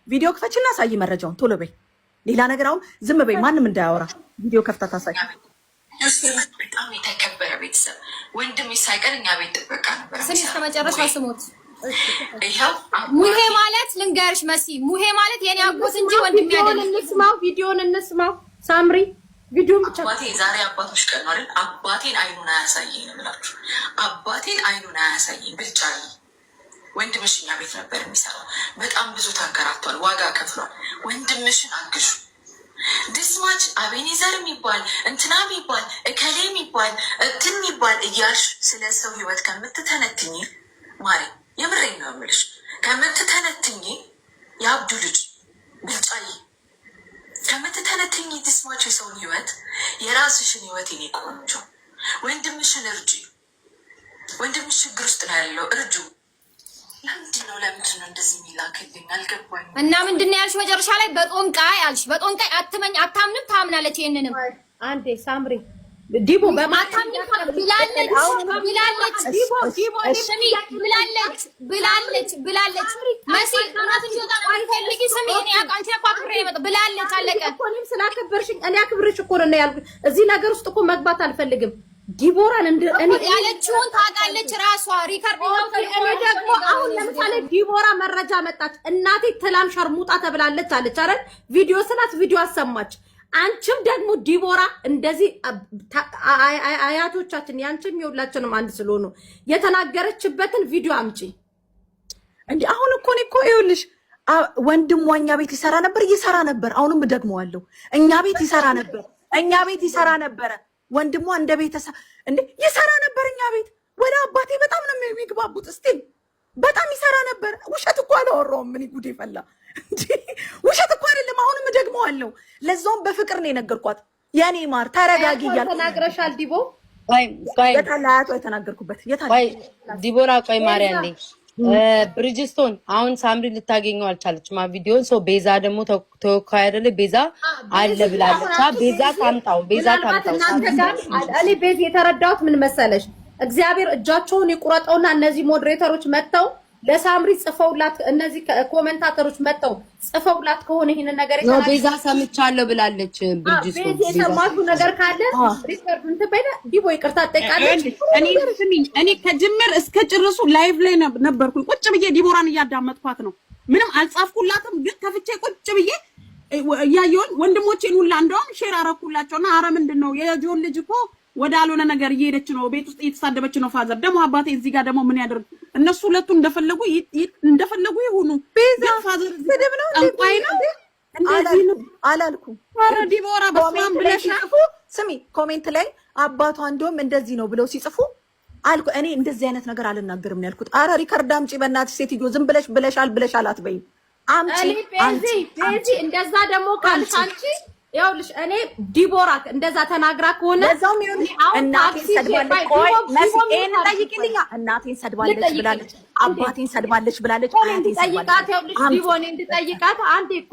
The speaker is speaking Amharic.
ቪዲዮ ክፈችና አሳይ መረጃውን ቶሎ በይ። ሌላ ነገር አሁን ዝም በይ፣ ማንም እንዳያወራ። ቪዲዮ ከፍታ ታሳይ። በጣም የተከበረ ቤተሰብ ወንድም ሳይቀር እኛ ቤት ጥበቃ ነበር። ስሚ ከመጨረሻ ስሞት ሙሄ ማለት ልንገርሽ መሲ፣ ሙሄ ማለት የኔ አጎት እንጂ ወንድም አይደለም። እንስማው፣ ቪዲዮን እንስማው። ሳምሪ ቪዲዮን ብቻ አባቴ ዛሬ አባቶች ቀን ነው አይደል? አባቴን አይኑን አያሳየኝ ነው የምላችሁ። አባቴን አይኑን አያሳየኝ ብቻ ወንድምሽ እኛ ቤት ነበር የሚሰራው። በጣም ብዙ ተንከራቷል፣ ዋጋ ከፍሏል። ወንድምሽን አግሹ። ድስማች አቤኔዘር የሚባል እንትና የሚባል እከሌ የሚባል እንትን የሚባል እያልሽ ስለ ሰው ህይወት ከምትተነትኝ ማሪ፣ የምሬን ነው የምልሽ፣ ከምትተነትኝ የአብዱ ልጅ ብልጫዬ ከምትተነትኝ ድስማች የሰውን ህይወት የራስሽን ህይወት የኔ ቆንጆ ወንድምሽን እርጂ። ወንድምሽ ችግር ውስጥ ነው ያለው፣ እርጁ። ለምንድን ነው እንደዚህ የሚላክልኝ አልገባኝም። እና ምንድን ነው ያልሽ መጨረሻ ላይ? በጦንቃይ አልሽ። በጦንቃይ አትመኝ፣ አታምንም፣ ታምናለች። ይሄንንም አንዴ ሳምሪ ዲቦ በማታምኝ ብላለች መሲ እናትን ይወጣ አንፈልጊ ስሚ እኔ አቃንቺ አፋክሬ ይመጣ ብላለች። አለቀ እኮ እኔም ስላከበርሽኝ እኔ አክብርሽ እኮ ነው ያልኩት። እዚህ ነገር ውስጥ እኮ መግባት አልፈልግም። ዲቦራን እኔ ያለችውን ታውቃለች ራሷ ሪካርድ ነው። እኔ ደግሞ አሁን ለምሳሌ ዲቦራ መረጃ መጣች፣ እናቴ ትላም ሸርሙጣ ተብላለች አለች አይደል? ቪዲዮ ስላት ቪዲዮ አሰማች። አንቺም ደግሞ ዲቦራ እንደዚህ አያቶቻችን ያንቺም የሁላችንም አንድ ስለሆኑ የተናገረችበትን ቪዲዮ አምጪ። እንዴ አሁን እኮ እኔ እኮ ይኸውልሽ ወንድሟ እኛ ቤት ይሰራ ነበር። አሁንም ደግመዋለሁ፣ እኛ ቤት ይሰራ ነበር። ወንድሟ እንደ ቤተሰብ እንዴ ይሰራ ነበር እኛ ቤት። ወደ አባቴ በጣም ነው የሚግባቡት። እስቲ በጣም ይሰራ ነበር። ውሸት እኮ አላወራውም። ምን ጉድ ይፈላ እንዴ! ውሸት እኮ አይደለም። አሁንም ደግመዋለሁ። ለዛውም በፍቅር ነው የነገርኳት። የኔ ማር ተረጋጊ እያልኩ ተናግረሻል። ዲቦ የታላያቷ የተናገርኩበት ዲቦራ ቆይ ማርያም ነኝ ብሪጅስቶን አሁን ሳምሪ ልታገኘው አልቻለችም። ቪዲዮን ሰው ቤዛ ደግሞ ተወካይ አይደለ? ቤዛ አለ ብላለች። ቤዛ ታምጣው። እኔ ቤዝ የተረዳሁት ምን መሰለሽ፣ እግዚአብሔር እጃቸውን ይቁረጠውና እነዚህ ሞዴሬተሮች መጥተው ለሳምሪ ጽፈውላት፣ እነዚህ ኮሜንታተሮች መጥተው ጽፈውላት ከሆነ ይሄን ነገር ነው ቤዛ ሰምቻለሁ ብላለች። ብሪጅስቶን ቤዝ የሰማችሁ ነገር ካለ ሪከርድ እንትበይና ዲቦ ይቅርታ ጠይቃለች። እኔ ከጅምር እስከ ጭርሱ ላይቭ ላይ ነበርኩኝ። ቁጭ ብዬ ዲቦራን እያዳመጥኳት ነው። ምንም አልጻፍኩላትም፣ ግን ከፍቼ ቁጭ ብዬ እያየሁኝ ወንድሞቼን ሁላ እንደውም ሼር አረኩላቸውና አረ ምንድነው የጆን ልጅ እኮ ወደ አልሆነ ነገር እየሄደች ነው፣ ቤት ውስጥ እየተሳደበች ነው። ፋዘር ደግሞ አባቴ እዚህ ጋር ደግሞ ምን ያደርግ? እነሱ ሁለቱ እንደፈለጉ ይሁኑ። ቤዛ ፋዘር ስድብ ነው ጠንቋይ ነው እንደዚህ ነው አላልኩም። ኧረ ዲቦራ በስማም ብለሽ ስሚ፣ ኮሜንት ላይ አባቷ እንደውም እንደዚህ ነው ብለው ሲጽፉ አልኩ። እኔ እንደዚህ አይነት ነገር አልናገርም ነው ያልኩት። ኧረ ሪከርድ አምጪ በእናትሽ ሴትዮ፣ ዝም ብለሻል አትበይም። አምጪ ቤዚ እንደዛ ደግሞ ካልሽ አንቺ ይኸውልሽ እኔ ዲቦራ እንደዛ ተናግራ ከሆነ ለዛውም ይኸውልሽ እናቴን ሰድባለች። ቆይ መሲ እኔን ጠይቂልኛ። እናቴን ሰድባለች ብላለች፣ አባቴን ሰድባለች ብላለች። አያቴን ሰድባለች። ዲቦኔ እንድጠይቃት አንዴ እኮ